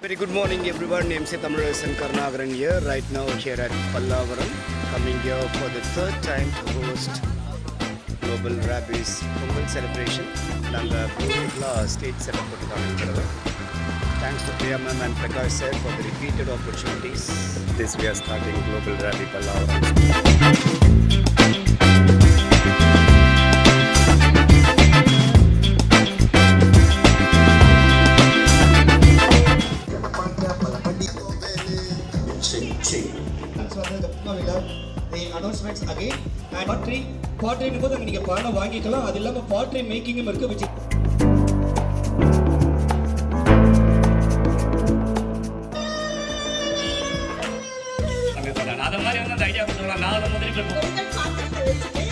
Very good morning everyone. MC Thamizhasan Karnagaran here. Right now here at Pallavaram. Coming here for the third time to host Global Rabbis Pongal celebration. Nanga beautiful stage setup potukaanga. Thanks to Priya ma'am and Prakash sir for the repeated opportunities. This we are starting Global Rabbi Pallavaram. The announcements again and pottery போது நீங்க பானை வாங்கிக்கலாம். அது இல்லாம pottery making இருக்கு which அத மாதிரி வந்து அந்த ஐடியா கொடுத்தா நான் அத முதல்ல கொஞ்சம் பாத்திரத்தை வெச்சிட்டு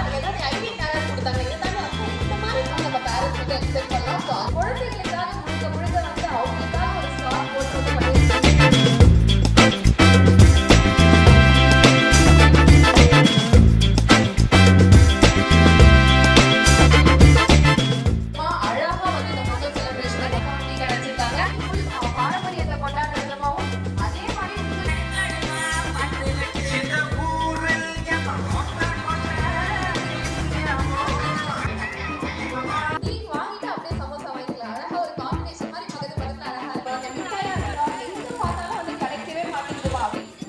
அதெல்லாம் ஐடியா கார்டு கொடுத்தாங்க. இருந்தாலும் இந்த மாதிரி நம்ம பேரண்ட்ஸ் வந்து எக்ஸ்பெக்ட் பண்ணலாம். குழந்தைகளுக்காக முழுக்க வந்து அவங்களுக்காக ஒரு ஸ்டார் போட்டு பண்ணிருக்காங்க.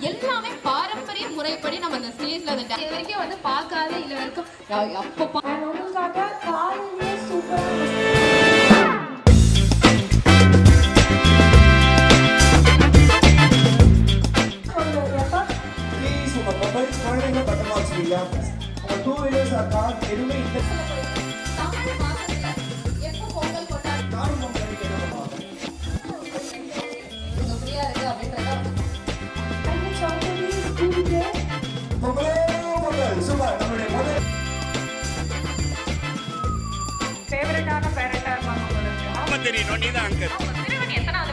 எல்லாமே பாரம்பரிய முறைப்படி நம்ம அந்த ஸ்டேஜ்ல இது வரைக்கும் வந்து பார்க்காத இல்ல வரைக்கும் அப்போ உங்களுக்காக காலையிலேயே சூப்பரா தமிழ் மாசத்துல எப்போ பொங்கல் கொண்டாடுறோம் ஃப்ரீயா இருக்கு அப்படின்றத ஃபேவரட்டான பேரண்டா இருப்பாங்க. தெரியும் நீ தான் அங்க எத்தனாவது